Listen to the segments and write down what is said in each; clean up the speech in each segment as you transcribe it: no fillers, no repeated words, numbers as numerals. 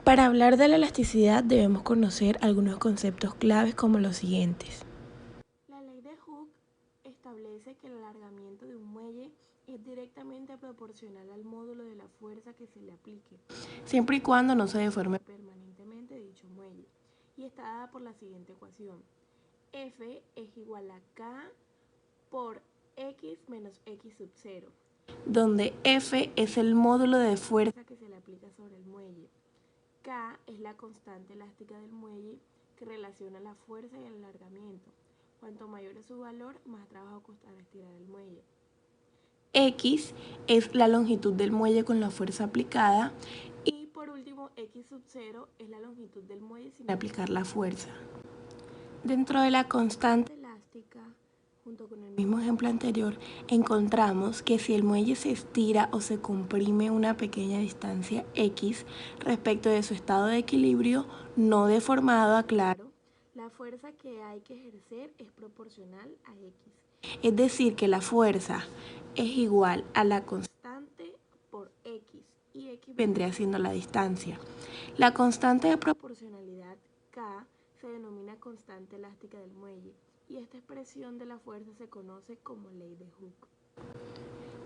Para hablar de la elasticidad debemos conocer algunos conceptos claves como los siguientes. La ley de Hooke establece que el alargamiento de un muelle es directamente proporcional al módulo de la fuerza que se le aplique, Siempre y cuando no se deforme permanentemente dicho muelle, y está dada por la siguiente ecuación. F es igual a K por X menos X sub 0, donde F es el módulo de fuerza que se le aplica sobre el muelle. K es la constante elástica del muelle que relaciona la fuerza y el alargamiento. Cuanto mayor es su valor, más trabajo costará estirar el muelle. X es la longitud del muelle con la fuerza aplicada y por último X sub 0 es la longitud del muelle sin aplicar la fuerza. Dentro de la constante elástica, junto con el mismo ejemplo anterior, encontramos que si el muelle se estira o se comprime una pequeña distancia X respecto de su estado de equilibrio no deformado, aclaro, la fuerza que hay que ejercer es proporcional a X. Es decir, que la fuerza es igual a la constante por X y X vendría siendo la distancia. La constante de proporcionalidad K se denomina constante elástica del muelle y esta expresión de la fuerza se conoce como ley de Hooke.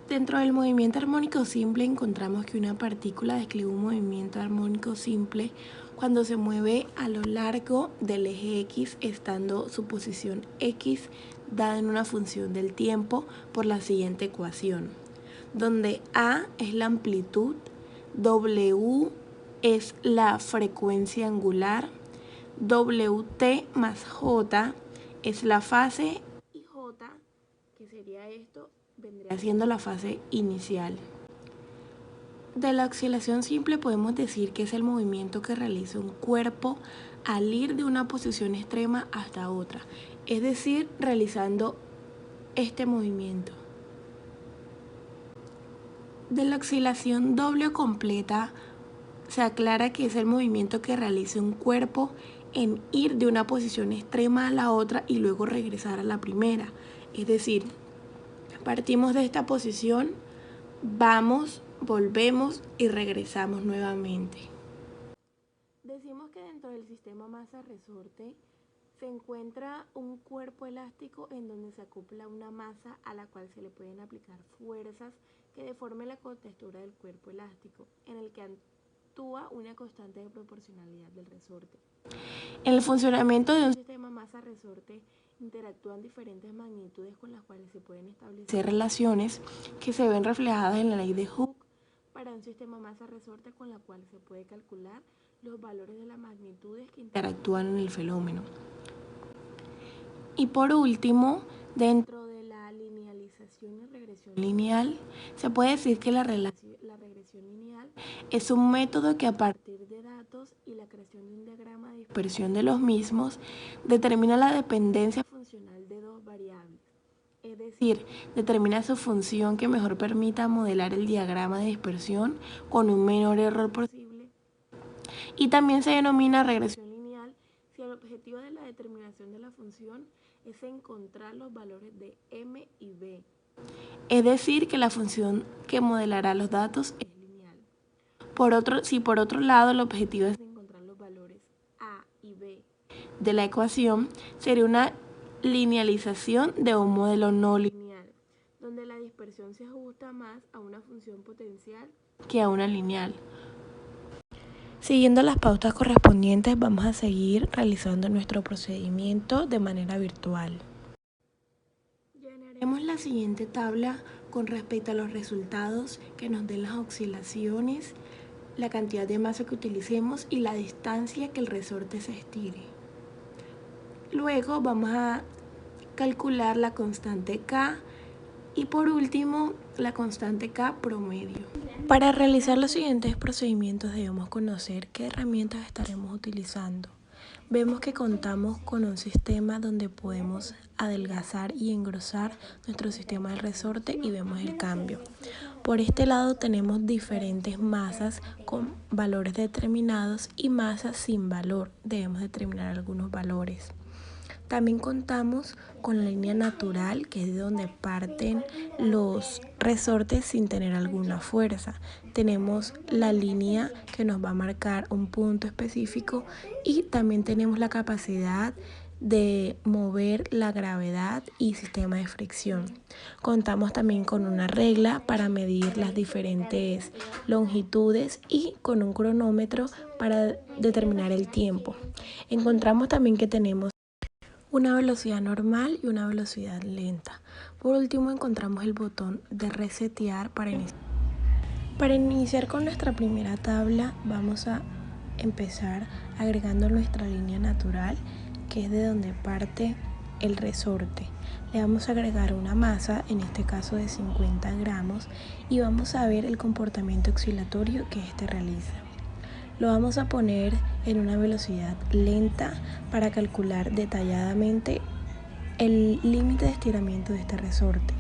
Dentro del movimiento armónico simple encontramos que una partícula describe un movimiento armónico simple cuando se mueve a lo largo del eje X estando su posición X dada en una función del tiempo por la siguiente ecuación, donde A es la amplitud, W es la frecuencia angular, WT más J es la fase y J, que sería esto, vendría siendo la fase inicial. De la oscilación simple podemos decir que es el movimiento que realiza un cuerpo al ir de una posición extrema hasta otra, es decir, realizando este movimiento. De la oscilación doble o completa se aclara que es el movimiento que realiza un cuerpo en ir de una posición extrema a la otra y luego regresar a la primera, es decir, partimos de esta posición, vamos, volvemos y regresamos nuevamente. Decimos que dentro del sistema masa-resorte se encuentra un cuerpo elástico en donde se acopla una masa a la cual se le pueden aplicar fuerzas que deformen la contextura del cuerpo elástico, en el que actúa una constante de proporcionalidad del resorte. En el funcionamiento de un sistema masa-resorte interactúan diferentes magnitudes con las cuales se pueden establecer relaciones que se ven reflejadas en la ley de Hooke para un sistema masa-resorte con la cual se puede calcular los valores de las magnitudes que interactúan en el fenómeno. Y por último, dentro de la linealización y regresión lineal, se puede decir que la regresión lineal es un método que a partir de datos y la creación de un diagrama de dispersión de los mismos determina la dependencia funcional de dos variables. Es decir, determina su función que mejor permita modelar el diagrama de dispersión con un menor error posible. Y también se denomina regresión lineal si el objetivo de la determinación de la función es encontrar los valores de m y b. Es decir, que la función que modelará los datos es lineal. Si por otro lado el objetivo es encontrar los valores a y b de la ecuación, sería una linealización de un modelo no lineal, donde la dispersión se ajusta más a una función potencial que a una lineal. Siguiendo las pautas correspondientes, vamos a seguir realizando nuestro procedimiento de manera virtual. Llenaremos la siguiente tabla con respecto a los resultados que nos den las oscilaciones, la cantidad de masa que utilicemos y la distancia que el resorte se estire. Luego vamos a calcular la constante K y por último la constante K promedio. Para realizar los siguientes procedimientos debemos conocer qué herramientas estaremos utilizando. Vemos que contamos con un sistema donde podemos adelgazar y engrosar nuestro sistema de resorte y vemos el cambio. Por este lado tenemos diferentes masas con valores determinados y masas sin valor. Debemos determinar algunos valores. También contamos con la línea natural, que es de donde parten los resortes sin tener alguna fuerza. Tenemos la línea que nos va a marcar un punto específico y también tenemos la capacidad de mover la gravedad y sistema de fricción. Contamos también con una regla para medir las diferentes longitudes y con un cronómetro para determinar el tiempo. Encontramos también que tenemos una velocidad normal y una velocidad lenta. Por último, encontramos el botón de resetear para iniciar. Para iniciar con nuestra primera tabla, vamos a empezar agregando nuestra línea natural, que es de donde parte el resorte. Le vamos a agregar una masa, en este caso de 50 gramos, y vamos a ver el comportamiento oscilatorio que este realiza. Lo vamos a poner en una velocidad lenta para calcular detalladamente el límite de estiramiento de este resorte.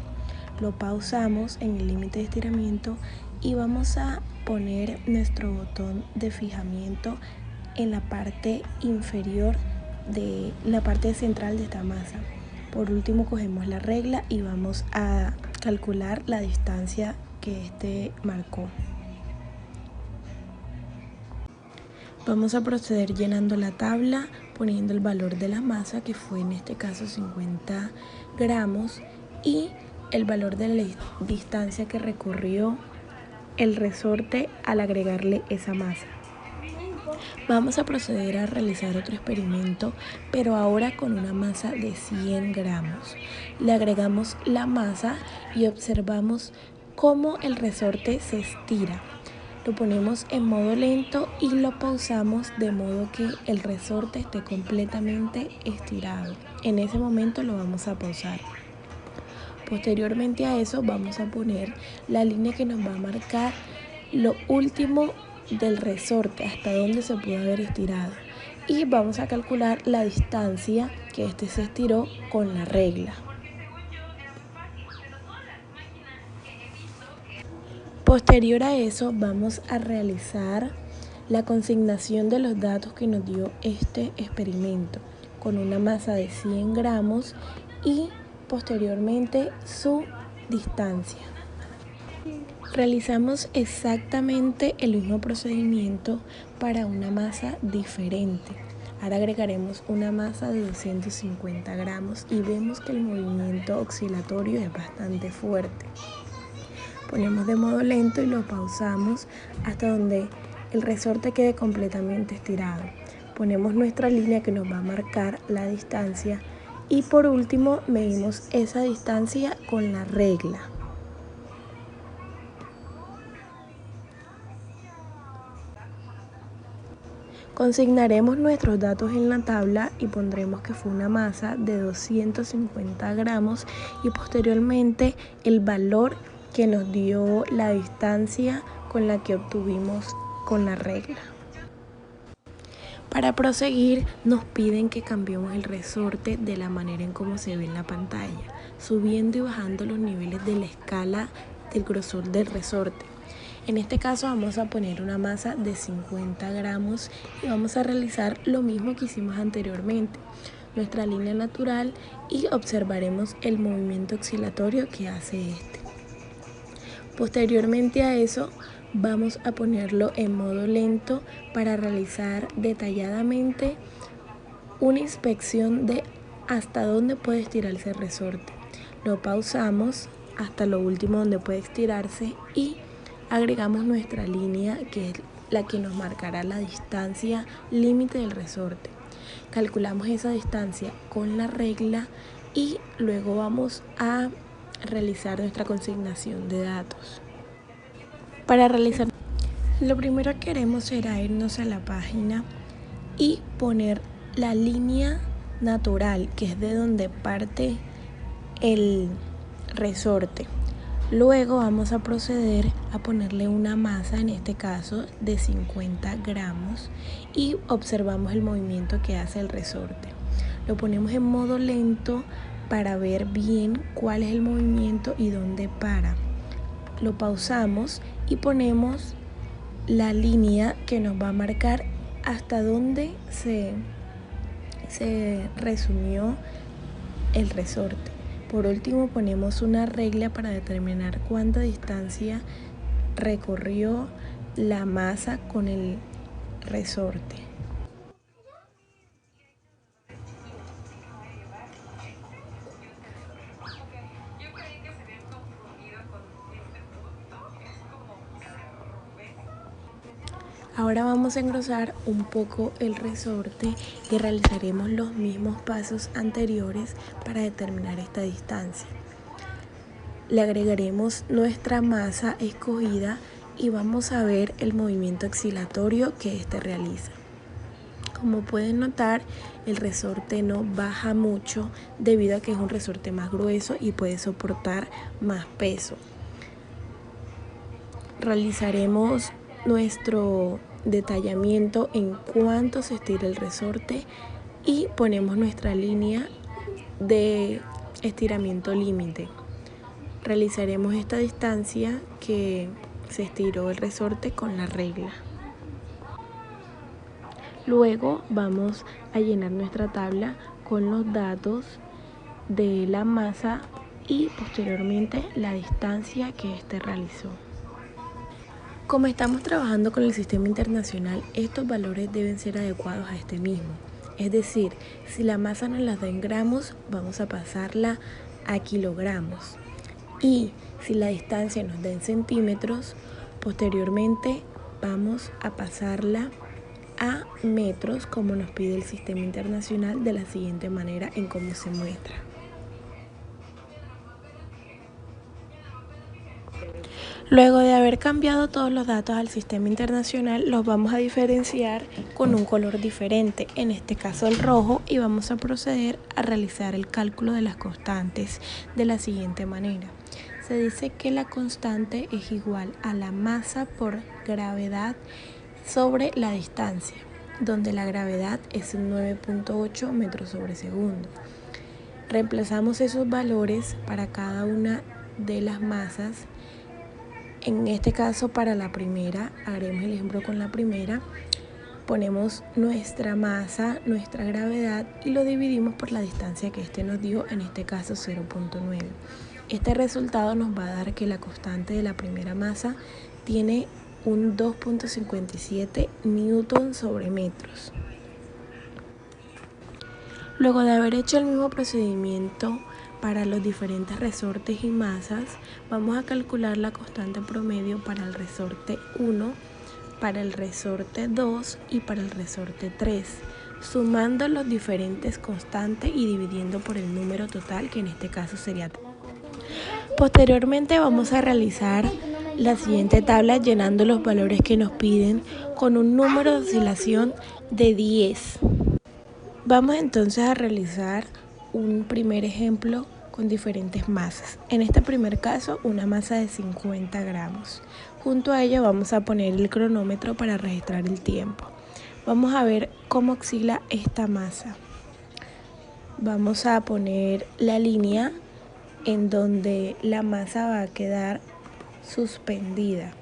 Lo pausamos en el límite de estiramiento y vamos a poner nuestro botón de fijamiento en la parte inferior de la parte central de esta masa. Por último, cogemos la regla y vamos a calcular la distancia que este marcó. Vamos a proceder llenando la tabla, poniendo el valor de la masa, que fue en este caso 50 gramos, y el valor de la distancia que recorrió el resorte al agregarle esa masa. Vamos a proceder a realizar otro experimento, pero ahora con una masa de 100 gramos. Le agregamos la masa y observamos cómo el resorte se estira. Lo ponemos en modo lento y lo pausamos de modo que el resorte esté completamente estirado. En ese momento lo vamos a pausar. Posteriormente a eso vamos a poner la línea que nos va a marcar lo último del resorte, hasta donde se pudo haber estirado. Y vamos a calcular la distancia que este se estiró con la regla. Posterior a eso vamos a realizar la consignación de los datos que nos dio este experimento con una masa de 100 gramos y posteriormente su distancia. Realizamos exactamente el mismo procedimiento para una masa diferente. Ahora agregaremos una masa de 250 gramos y vemos que el movimiento oscilatorio es bastante fuerte. Ponemos de modo lento y lo pausamos hasta donde el resorte quede completamente estirado. Ponemos nuestra línea que nos va a marcar la distancia y por último medimos esa distancia con la regla. Consignaremos nuestros datos en la tabla y pondremos que fue una masa de 250 gramos y posteriormente el valor que nos dio la distancia con la que obtuvimos con la regla. Para proseguir nos piden que cambiemos el resorte de la manera en cómo se ve en la pantalla, subiendo y bajando los niveles de la escala del grosor del resorte. En este caso vamos a poner una masa de 50 gramos y vamos a realizar lo mismo que hicimos anteriormente, nuestra línea natural, y observaremos el movimiento oscilatorio que hace este. Posteriormente a eso vamos a ponerlo en modo lento para realizar detalladamente una inspección de hasta dónde puede estirarse el resorte. Lo pausamos hasta lo último donde puede estirarse y agregamos nuestra línea, que es la que nos marcará la distancia límite del resorte. Calculamos esa distancia con la regla y luego vamos a realizar nuestra consignación de datos. Para realizar, lo primero que haremos será irnos a la página y poner la línea natural, que es de donde parte el resorte. Luego vamos a proceder a ponerle una masa, en este caso de 50 gramos, y observamos el movimiento que hace el resorte. Lo ponemos en modo lento para ver bien cuál es el movimiento y dónde para. Lo pausamos y ponemos la línea que nos va a marcar hasta dónde se se resumió el resorte. Por último, ponemos una regla para determinar cuánta distancia recorrió la masa con el resorte. Ahora vamos a engrosar un poco el resorte y realizaremos los mismos pasos anteriores para determinar esta distancia. Le agregaremos nuestra masa escogida y vamos a ver el movimiento oscilatorio que éste realiza. Como pueden notar, el resorte no baja mucho debido a que es un resorte más grueso y puede soportar más peso. Realizaremos nuestro detallamiento en cuánto se estira el resorte y ponemos nuestra línea de estiramiento límite. Realizaremos esta distancia que se estiró el resorte con la regla. Luego vamos a llenar nuestra tabla con los datos de la masa y posteriormente la distancia que éste realizó. Como estamos trabajando con el sistema internacional, estos valores deben ser adecuados a este mismo. Es decir, si la masa nos la da en gramos, vamos a pasarla a kilogramos. Y si la distancia nos da en centímetros, posteriormente vamos a pasarla a metros, como nos pide el sistema internacional, de la siguiente manera en cómo se muestra. Luego de haber cambiado todos los datos al sistema internacional, los vamos a diferenciar con un color diferente, en este caso el rojo, y vamos a proceder a realizar el cálculo de las constantes de la siguiente manera. Se dice que la constante es igual a la masa por gravedad sobre la distancia, donde la gravedad es 9.8 metros sobre segundo. Reemplazamos esos valores para cada una de las masas. En este caso, para la primera, haremos el ejemplo con la primera, ponemos nuestra masa, nuestra gravedad y lo dividimos por la distancia que este nos dio, en este caso 0.9. Este resultado nos va a dar que la constante de la primera masa tiene un 2.57 newton sobre metros. Luego de haber hecho el mismo procedimiento para los diferentes resortes y masas, vamos a calcular la constante promedio para el resorte 1, para el resorte 2 y para el resorte 3, sumando los diferentes constantes y dividiendo por el número total, que en este caso sería 3. Posteriormente vamos a realizar la siguiente tabla llenando los valores que nos piden con un número de oscilación de 10. Vamos entonces a realizar un primer ejemplo con diferentes masas. En este primer caso, una masa de 50 gramos. Junto a ella vamos a poner el cronómetro para registrar el tiempo. Vamos a ver cómo oscila esta masa. Vamos a poner la línea en donde la masa va a quedar suspendida.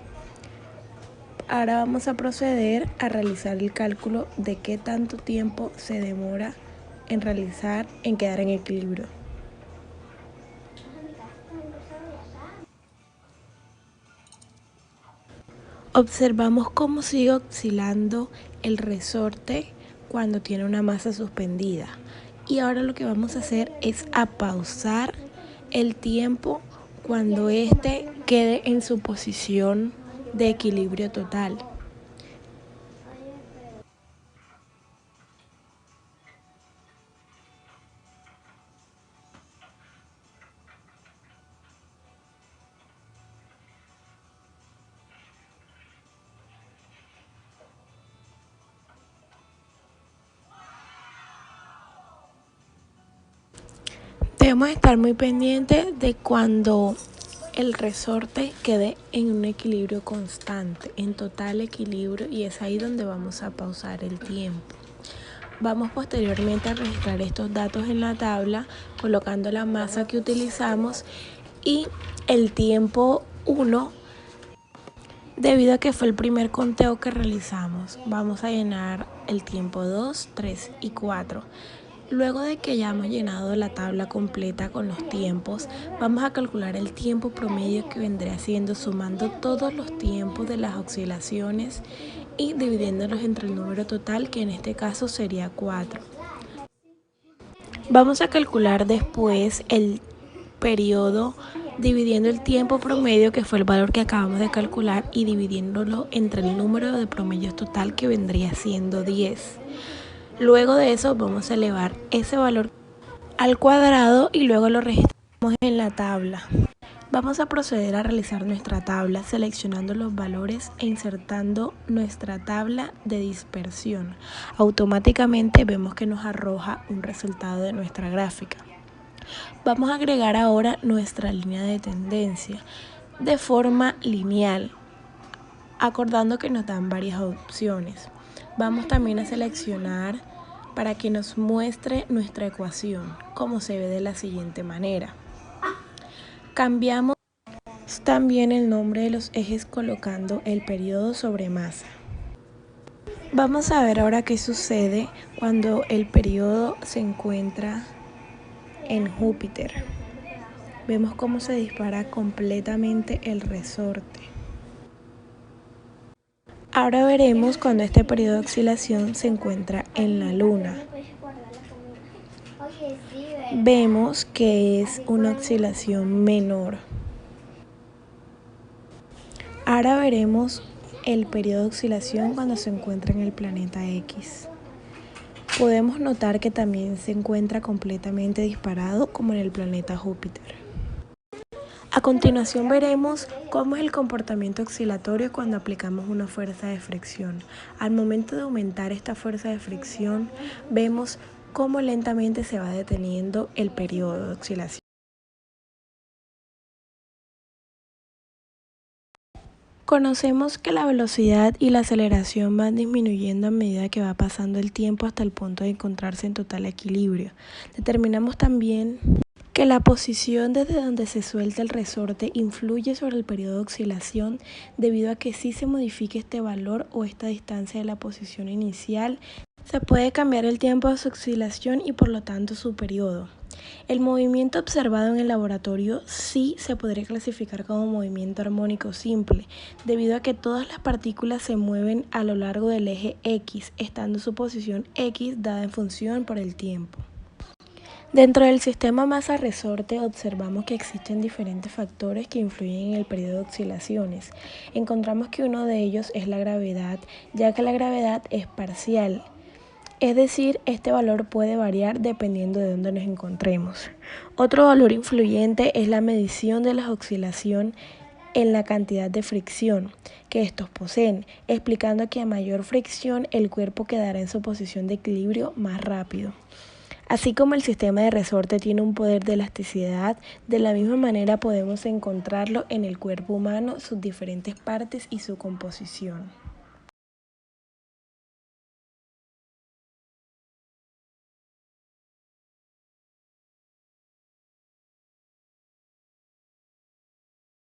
Ahora vamos a proceder a realizar el cálculo de qué tanto tiempo se demora en quedar en equilibrio. Observamos cómo sigue oscilando el resorte cuando tiene una masa suspendida. Y ahora lo que vamos a hacer es a pausar el tiempo cuando éste quede en su posición de equilibrio total. Debemos estar muy pendientes de cuando el resorte quede en un equilibrio constante, en total equilibrio, y es ahí donde vamos a pausar el tiempo. Vamos posteriormente a registrar estos datos en la tabla, colocando la masa que utilizamos y el tiempo 1 Debido a que fue el primer conteo que realizamos, vamos a llenar el tiempo 2, 3 y 4. Luego de que ya hemos llenado la tabla completa con los tiempos, vamos a calcular el tiempo promedio que vendría siendo sumando todos los tiempos de las oscilaciones y dividiéndolos entre el número total, que en este caso sería 4. Vamos a calcular después el periodo dividiendo el tiempo promedio, que fue el valor que acabamos de calcular, y dividiéndolo entre el número de promedios total, que vendría siendo 10. Luego de eso vamos a elevar ese valor al cuadrado y luego lo registramos en la tabla. Vamos a proceder a realizar nuestra tabla seleccionando los valores e insertando nuestra tabla de dispersión. Automáticamente vemos que nos arroja un resultado de nuestra gráfica. Vamos a agregar ahora nuestra línea de tendencia de forma lineal, acordando que nos dan varias opciones. Vamos también a seleccionar para que nos muestre nuestra ecuación, como se ve de la siguiente manera. Cambiamos también el nombre de los ejes colocando el periodo sobre masa. Vamos a ver ahora qué sucede cuando el periodo se encuentra en Júpiter. Vemos cómo se dispara completamente el resorte. Ahora veremos cuando este periodo de oscilación se encuentra en la Luna. Vemos que es una oscilación menor. Ahora veremos el periodo de oscilación cuando se encuentra en el planeta X. Podemos notar que también se encuentra completamente disparado como en el planeta Júpiter. A continuación veremos cómo es el comportamiento oscilatorio cuando aplicamos una fuerza de fricción. Al momento de aumentar esta fuerza de fricción, vemos cómo lentamente se va deteniendo el periodo de oscilación. Conocemos que la velocidad y la aceleración van disminuyendo a medida que va pasando el tiempo hasta el punto de encontrarse en total equilibrio. Determinamos también que la posición desde donde se suelta el resorte influye sobre el periodo de oscilación, debido a que si se modifica este valor o esta distancia de la posición inicial, se puede cambiar el tiempo de su oscilación y por lo tanto su periodo. El movimiento observado en el laboratorio sí se podría clasificar como movimiento armónico simple, debido a que todas las partículas se mueven a lo largo del eje X, estando su posición X dada en función por el tiempo. Dentro del sistema masa-resorte observamos que existen diferentes factores que influyen en el periodo de oscilaciones. Encontramos que uno de ellos es la gravedad, ya que la gravedad es parcial. Es decir, este valor puede variar dependiendo de dónde nos encontremos. Otro valor influyente es la medición de la oscilación en la cantidad de fricción que estos poseen, explicando que a mayor fricción el cuerpo quedará en su posición de equilibrio más rápido. Así como el sistema de resorte tiene un poder de elasticidad, de la misma manera podemos encontrarlo en el cuerpo humano, sus diferentes partes y su composición.